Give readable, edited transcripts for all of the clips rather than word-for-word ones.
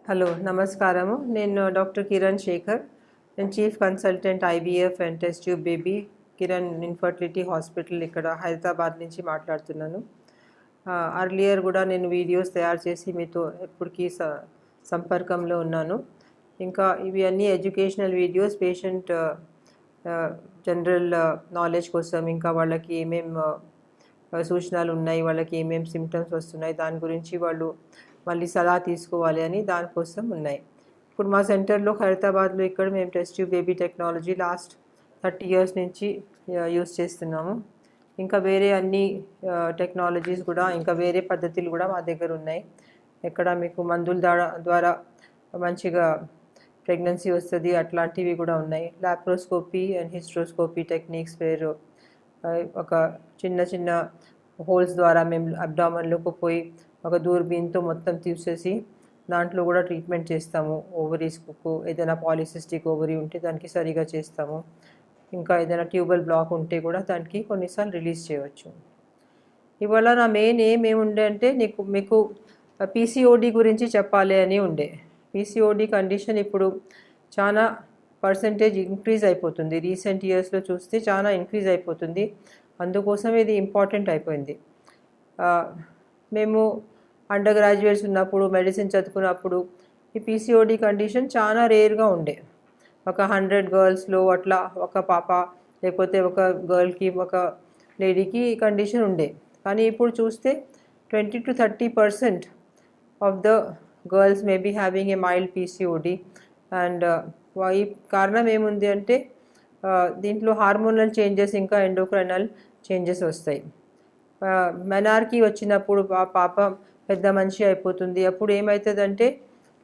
Hello నమస్కారము. నేను doctor Kiran Shekhar. నేను chief consultant IVF and test tube baby Kiran infertility hospital ఇక్కడ హైదరాబాద్ నుంచి మాట్లాడుతున్నాను. అర్లియర్ కూడా నేను వీడియోస్ తయారు చేసి మీతో ఎప్పటికీ సంపర్కంలో ఉన్నాను. ఇంకా ఇవి అన్నీ educational videos, patient general knowledge కోసం, ఇంకా వాళ్ళకి ఏమేం సూచనలు ఉన్నాయి, వాళ్ళకి ఏమేమి సిమ్టమ్స్ వస్తున్నాయి, దాని గురించి వాళ్ళు మళ్ళీ సలహా తీసుకోవాలి అని దానికోసం ఉన్నాయి. ఇప్పుడు మా సెంటర్లో హైదరాబాద్లో ఇక్కడ మేము test tube baby technology last 30 years నుంచి యూస్ చేస్తున్నాము. ఇంకా వేరే అన్ని టెక్నాలజీస్ కూడా, ఇంకా వేరే పద్ధతులు కూడా మా దగ్గర ఉన్నాయి. ఎక్కడ మీకు మందుల ద్వారా మంచిగా ప్రెగ్నెన్సీ వస్తుంది అట్లాంటివి కూడా ఉన్నాయి. లాప్రోస్కోపీ అండ్ హిస్ట్రోస్కోపీ టెక్నిక్స్ వేరు. ఒక చిన్న హోల్స్ ద్వారా మేము అబ్డామన్లోకి పోయి ఒక దూరబీన్తో మొత్తం తీసేసి దాంట్లో కూడా ట్రీట్మెంట్ చేస్తాము. ఓవరీస్కు ఏదైనా పాలిసిస్టిక్ ఓవరీ ఉంటే దానికి సరిగా చేస్తాము. ఇంకా ఏదైనా ట్యూబల్ బ్లాక్ ఉంటే కూడా దానికి కొన్నిసార్లు రిలీజ్ చేయవచ్చు. ఇవాళ నా మెయిన్ ఏముండే అంటే మీకు పీసీఓడి గురించి చెప్పాలి అని ఉండే. పీసీఓడి కండిషన్ ఇప్పుడు చాలా పర్సంటేజ్ ఇంక్రీజ్ అయిపోతుంది. రీసెంట్ ఇయర్స్లో చూస్తే చాలా ఇంక్రీజ్ అయిపోతుంది. అందుకోసం ఇది ఇంపార్టెంట్ అయిపోయింది. మేము అండర్ గ్రాడ్యుయేట్స్ ఉన్నప్పుడు, మెడిసిన్ చదువుకున్నప్పుడు ఈ పీసీఓడి కండిషన్ చాలా రేర్గా ఉండే. ఒక 100 గర్ల్స్లో అట్లా ఒక పాప లేకపోతే ఒక గర్ల్కి, ఒక లేడీకి ఈ కండిషన్ ఉండే. కానీ ఇప్పుడు చూస్తే 20 to 30% of the girls may be having a mild PCOD. And ఈ కారణం ఏముంది అంటే దీంట్లో హార్మోనల్ చేంజెస్, ఇంకా ఎండోక్రైనల్ చేంజెస్ వస్తాయి. మెనార్కీ వచ్చినప్పుడు పాప పెద్ద మనిషి అయిపోతుంది. అప్పుడు ఏమవుతుందంటే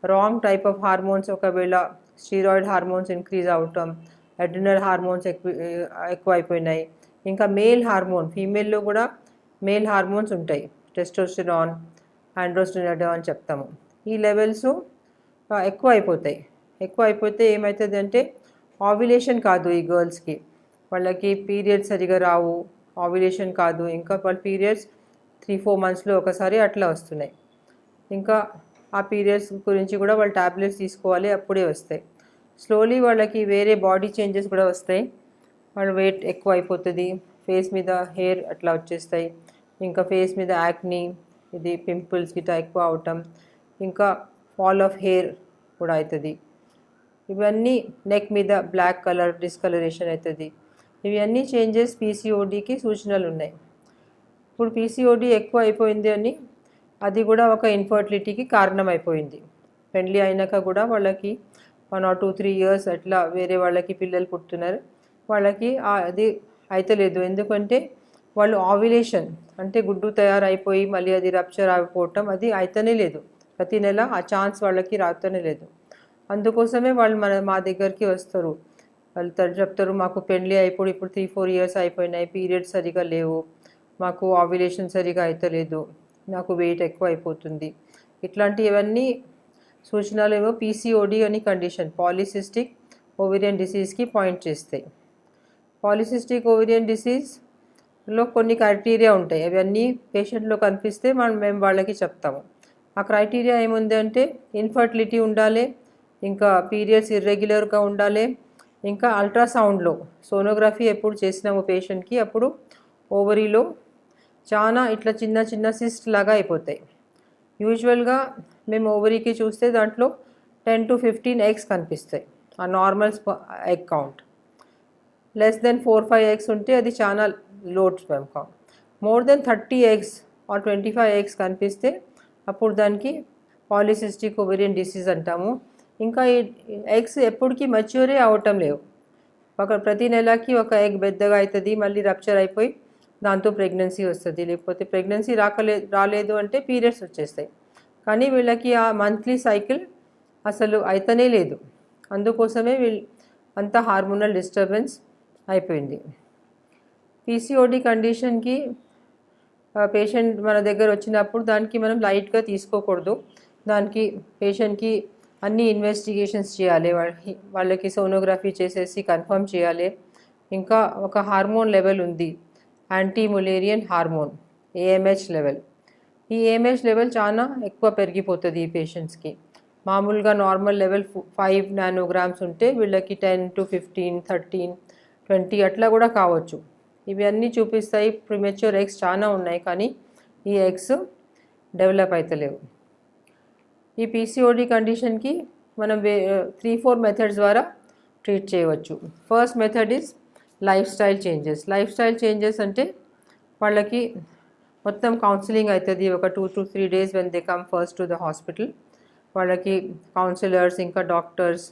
రాంగ్ టైప్ ఆఫ్ హార్మోన్స్, ఒకవేళ స్టీరాయిడ్ హార్మోన్స్ ఇంక్రీజ్ అవటం, అడ్రినల్ హార్మోన్స్ ఎక్కువ అయిపోయినాయి. ఇంకా మేల్ హార్మోన్, ఫీమేల్లో కూడా మేల్ హార్మోన్స్ ఉంటాయి, టెస్టోస్టెరాన్, ఆండ్రోస్టెనాడోన్ అని చెప్తాము. ఈ లెవెల్స్ ఎక్కువ అయిపోతే ఏమవుతుందంటే ఆవ్యులేషన్ కాదు ఈ గర్ల్స్కి, వాళ్ళకి పీరియడ్స్ సరిగా రావు, ఆవ్యులేషన్ కాదు. ఇంకా వాళ్ళ పీరియడ్స్ 3-4 monthsలో ఒకసారి అట్లా వస్తున్నాయి. ఇంకా ఆ పీరియడ్స్ గురించి కూడా వాళ్ళు ట్యాబ్లెట్స్ తీసుకోవాలి, అప్పుడే వస్తాయి. స్లోలీ వాళ్ళకి వేరే బాడీ చేంజెస్ కూడా వస్తాయి. వాళ్ళ వెయిట్ ఎక్కువ అయిపోతుంది, ఫేస్ మీద హెయిర్ అట్లా వచ్చేస్తాయి, ఇంకా ఫేస్ మీద యాక్నీ, ఇది పింపుల్స్ గిట్లా ఎక్కువ అవటం, ఇంకా ఫాల్ ఆఫ్ హెయిర్ కూడా అవుతుంది. ఇవన్నీ నెక్ మీద బ్లాక్ కలర్ డిస్కలరేషన్ అవుతుంది. ఇవన్నీ చేంజెస్ పీసీఓడికి సూచనలు ఉన్నాయి. ఇప్పుడు పీసీఓడి ఎక్కువ అయిపోయింది అని అది కూడా ఒక ఇన్ఫర్టిలిటీకి కారణం అయిపోయింది. పెళ్ళి అయినాక కూడా వాళ్ళకి 1 or 2-3 years అట్లా వేరే వాళ్ళకి పిల్లలు పుడుతున్నారు, వాళ్ళకి అది అయితలేదు. ఎందుకంటే వాళ్ళు ఆవ్యులేషన్ అంటే గుడ్డు తయారైపోయి మళ్ళీ అది రప్చర్ అయిపోవటం అది అయితేనే లేదు. ప్రతి నెల ఆ ఛాన్స్ వాళ్ళకి రాతనే లేదు. అందుకోసమే వాళ్ళు మా దగ్గరికి వస్తారు. వాళ్ళు చెప్తారు, మాకు పెళ్ళి అయిపోయి ఇప్పుడు 3-4 years అయిపోయినాయి, పీరియడ్స్ సరిగా లేవు, మాకు ఆవ్యులేషన్ సరిగా అయితలేదు, నాకు వెయిట్ ఎక్కువ అయిపోతుంది. ఇట్లాంటివన్నీ సూచనలు ఏమో పీసీఓడి అని కండిషన్, పాలిసిస్టిక్ ఓవేరియన్ డిసీజ్కి పాయింట్ చేస్తాయి. పాలిసిస్టిక్ ఓవేరియన్ డిసీజ్లో కొన్ని క్రైటీరియా ఉంటాయి. అవన్నీ పేషెంట్లో కనిపిస్తే మేము వాళ్ళకి చెప్తాము. ఆ క్రైటీరియా ఏముంది అంటే ఇన్ఫర్టిలిటీ ఉండాలి, ఇంకా పీరియడ్స్ ఇర్రెగ్యులర్గా ఉండాలి, ఇంకా అల్ట్రాసౌండ్లో సోనోగ్రఫీ ఎప్పుడు చేసినాము పేషెంట్కి అప్పుడు ఓవరీలో చాలా ఇట్లా చిన్న సిస్ట్ లాగా అయిపోతాయి. యూజువల్గా మేము ఓవరీకి చూస్తే దాంట్లో 10 to 15 eggs కనిపిస్తాయి. ఆ normal egg count less than 4-5 eggs ఉంటే అది చాలా లో sperm count. More than 30 eggs or 25 eggs కనిపిస్తే అప్పుడు దానికి పాలిసిస్టిక్ ఓవేరియన్ డిసీజ్ అంటాము. ఇంకా ఈ ఎగ్స్ ఎప్పటికీ మెచ్యూరే అవటం లేవు. ప్రతి నెలకి ఒక ఎగ్ పెద్దగా అవుతుంది, మళ్ళీ రప్చర్ అయిపోయి దాంతో ప్రెగ్నెన్సీ వస్తుంది. లేకపోతే ప్రెగ్నెన్సీ రాలేదు అంటే పీరియడ్స్ వచ్చేస్తాయి. కానీ వీళ్ళకి ఆ మంత్లీ సైకిల్ అసలు అయితేనే లేదు. అందుకోసమే అంతా హార్మోనల్ డిస్టర్బెన్స్ అయిపోయింది. పీసీఓడి కండిషన్కి పేషెంట్ మన దగ్గర వచ్చినప్పుడు దానికి మనం లైట్గా తీసుకోకూడదు. దానికి పేషెంట్కి అన్ని ఇన్వెస్టిగేషన్స్ చేయాలి, వాళ్ళకి సోనోగ్రఫీ చేసేసి కన్ఫర్మ్ చేయాలి. ఇంకా ఒక హార్మోన్ లెవెల్ ఉంది, anti Mullerian hormone, AMH level. ఈ ఏఎంహెచ్ లెవెల్ చాలా ఎక్కువ పెరిగిపోతుంది ఈ పేషెంట్స్కి. మామూలుగా నార్మల్ లెవెల్ 5 నానోగ్రామ్స్ ఉంటే వీళ్ళకి 10 to 15, 13, 20 అట్లా కూడా కావచ్చు. ఇవన్నీ చూపిస్తాయి ప్రిమెచ్యూర్ ఎగ్స్ చాలా ఉన్నాయి, కానీ ఈ ఎగ్స్ డెవలప్ అవుతలేవు. ఈ పీసీఓడి కండిషన్కి మనం 3-4 మెథడ్స్ ద్వారా ట్రీట్ చేయవచ్చు. First method is life style changes. Life style changes అంటే వాళ్ళకి మొత్తం కౌన్సిలింగ్ అవుతుంది ఒక 2 to 3 days when they come first to the hospital. వాళ్ళకి కౌన్సిలర్స్, ఇంకా డాక్టర్స్,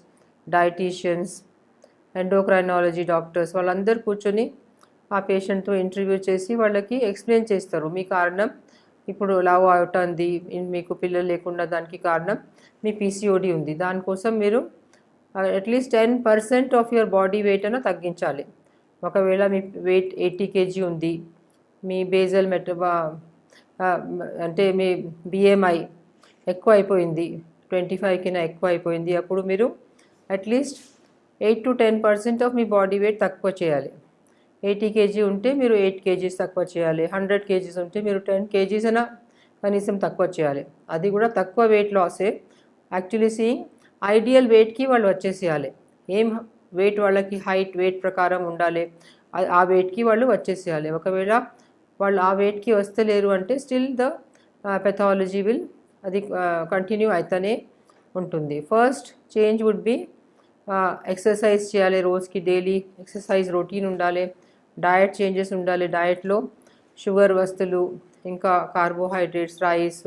డైటీషియన్స్, ఎండోక్రైనాలజీ డాక్టర్స్ వాళ్ళందరూ కూర్చొని ఆ పేషెంట్తో ఇంటర్వ్యూ చేసి వాళ్ళకి ఎక్స్ప్లెయిన్ చేస్తారు, మీ కారణం ఇప్పుడు లావ్ అవుతుంది, మీకు పిల్లలు లేకుండా దానికి కారణం మీ పీసీఓడి ఉంది, దానికోసం మీరు at least 10% of your body weight అయినా తగ్గించాలి. ఒకవేళ మీ వెయిట్ 80 kg ఉంది, మీ బేజల్ అంటే మీ బిఎంఐ ఎక్కువ అయిపోయింది, 25 కింద ఎక్కువ అయిపోయింది, అప్పుడు మీరు at least 8 to 10% of me body weight తక్కువ చేయాలి. 80 kg ఉంటే మీరు 8 kgs తక్కువ చేయాలి. 100 kgs ఉంటే మీరు 10 kgs అయినా కనీసం తక్కువ చేయాలి. అది కూడా తక్కువ వెయిట్ లాసే. యాక్చువల్లీ సీయింగ్ ఐడియల్ వెయిట్కి వాళ్ళు వచ్చేసేయాలి. ఏం వెయిట్ వాళ్ళకి హైట్ వెయిట్ ప్రకారం ఉండాలి, ఆ వెయిట్కి వాళ్ళు వచ్చేసేయాలి. ఒకవేళ వాళ్ళు ఆ వెయిట్కి వస్తలేరు అంటే స్టిల్ ద పెథాలజీ విల్ అది కంటిన్యూ అవుతూనే ఉంటుంది. First change would be exercise చేయాలి, రోజుకి డైలీ ఎక్సర్సైజ్ రొటీన్ ఉండాలి. డయట్ చేంజెస్ ఉండాలి. డయట్లో షుగర్ వస్తువులు, ఇంకా కార్బోహైడ్రేట్స్, రైస్,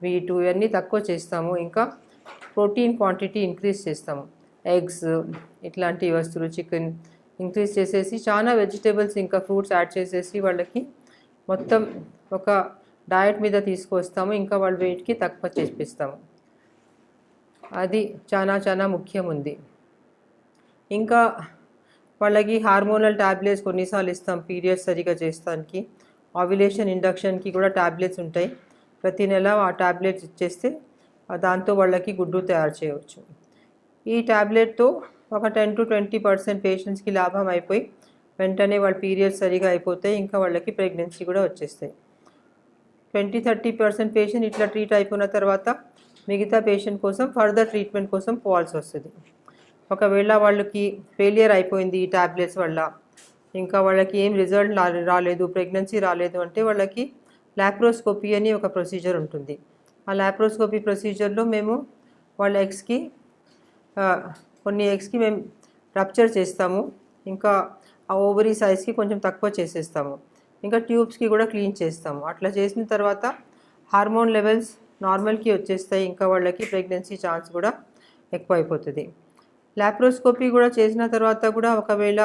వీటు ఇవన్నీ తక్కువ చేస్తాము. ఇంకా ప్రోటీన్ క్వాంటిటీ ఇంక్రీజ్ చేస్తాము. ఎగ్స్ ఇట్లాంటి వస్తువులు, చికెన్ ఇంక్రీజ్ చేసేసి చాలా వెజిటేబుల్స్ ఇంకా ఫ్రూట్స్ యాడ్ చేసేసి వాళ్ళకి మొత్తం ఒక డయట్ మీద తీసుకొస్తాము. ఇంకా వాళ్ళ వెయిట్కి తక్కువ చేపిస్తాము. అది చాలా ముఖ్యం ఉంది. ఇంకా వాళ్ళకి హార్మోనల్ ట్యాబ్లెట్స్ కొన్నిసార్లు ఇస్తాం పీరియడ్స్ సరిగా చేస్తానికి. ఆవ్యులేషన్ ఇండక్షన్కి కూడా ట్యాబ్లెట్స్ ఉంటాయి. ప్రతి నెల ఆ ట్యాబ్లెట్స్ ఇచ్చేస్తే దాంతో వాళ్ళకి గుడ్డు తయారు చేయవచ్చు. ఈ ట్యాబ్లెట్తో ఒక 10 to 20% పేషెంట్స్కి లాభం అయిపోయి వెంటనే వాళ్ళ పీరియడ్స్ సరిగా అయిపోతాయి. ఇంకా వాళ్ళకి ప్రెగ్నెన్సీ కూడా వచ్చేస్తాయి. 20-30% పేషెంట్ ఇట్లా ట్రీట్ అయిపోయిన తర్వాత మిగతా పేషెంట్ కోసం ఫర్దర్ ట్రీట్మెంట్ కోసం పోవాల్సి వస్తుంది. ఒకవేళ వాళ్ళకి ఫెయిలియర్ అయిపోయింది ఈ ట్యాబ్లెట్స్ వల్ల, ఇంకా వాళ్ళకి ఏం రిజల్ట్ రాలేదు, ప్రెగ్నెన్సీ రాలేదు అంటే వాళ్ళకి లాప్రోస్కోపీ అని ఒక ప్రొసీజర్ ఉంటుంది. ఆ లాప్రోస్కోపీ ప్రొసీజర్లో మేము వాళ్ళ ఎగ్స్కి కొన్ని ఎగ్స్కి మేము రప్చర్ చేస్తాము. ఇంకా ఆ ఓవరీ సైజ్కి కొంచెం తక్కువ చేసేస్తాము. ఇంకా ట్యూబ్స్కి కూడా క్లీన్ చేస్తాము. అట్లా చేసిన తర్వాత హార్మోన్ లెవెల్స్ నార్మల్కి వచ్చేస్తాయి. ఇంకా వాళ్ళకి ప్రెగ్నెన్సీ ఛాన్స్ కూడా ఎక్కువ అయిపోతుంది. లాప్రోస్కోపీ కూడా చేసిన తర్వాత కూడా ఒకవేళ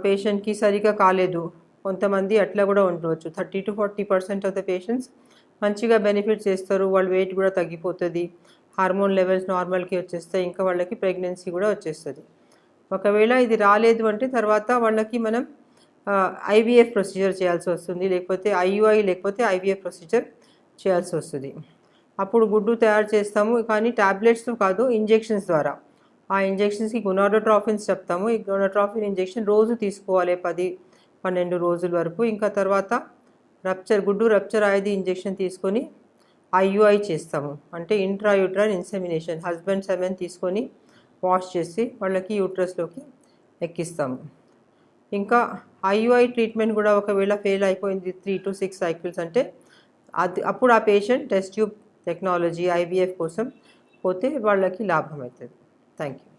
పేషెంట్కి సరిగా కాలేదు, కొంతమంది అట్లా కూడా ఉండవచ్చు. 30 to 40% ఆఫ్ ద పేషెంట్స్ మంచిగా బెనిఫిట్ చేస్తారు, వాళ్ళ వెయిట్ కూడా తగ్గిపోతుంది, హార్మోన్ లెవెల్స్ నార్మల్కి వచ్చేస్తాయి, ఇంకా వాళ్ళకి ప్రెగ్నెన్సీ కూడా వచ్చేస్తుంది. ఒకవేళ ఇది రాలేదు అంటే తర్వాత వాళ్ళకి మనం ఐవీఎఫ్ ప్రొసీజర్ చేయాల్సి వస్తుంది, లేకపోతే ఐయుఐ లేకపోతే ఐవీఎఫ్ ప్రొసీజర్ చేయాల్సి వస్తుంది. అప్పుడు గుడ్డు తయారు చేస్తాము, కానీ ట్యాబ్లెట్స్తో కాదు, ఇంజెక్షన్స్ ద్వారా. ఆ ఇంజెక్షన్స్కి గొనాడోట్రాఫిన్స్ చెప్తాము. ఈ గొనాడోట్రాఫిన్ ఇంజెక్షన్ రోజు తీసుకోవాలి 10-12 రోజుల వరకు. ఇంకా తర్వాత గుడ్డు రప్చర్ అయ్యేది ఇంజెక్షన్ తీసుకొని ఐయుఐ చేస్తాము, అంటే ఇంట్రాయూట్రైన్ ఇన్సెమినేషన్. హస్బెండ్ సెమెన్ తీసుకొని వాష్ చేసి వాళ్ళకి యూట్రస్లోకి ఎక్కిస్తాము. ఇంకా ఐయుఐ ట్రీట్మెంట్ కూడా ఒకవేళ ఫెయిల్ అయిపోయింది 3 to 6 సైకిల్స్ అంటే అప్పుడు ఆ patient test tube technology IVF కోసం పోతే వాళ్ళకి లాభం అవుతుంది. Thank you.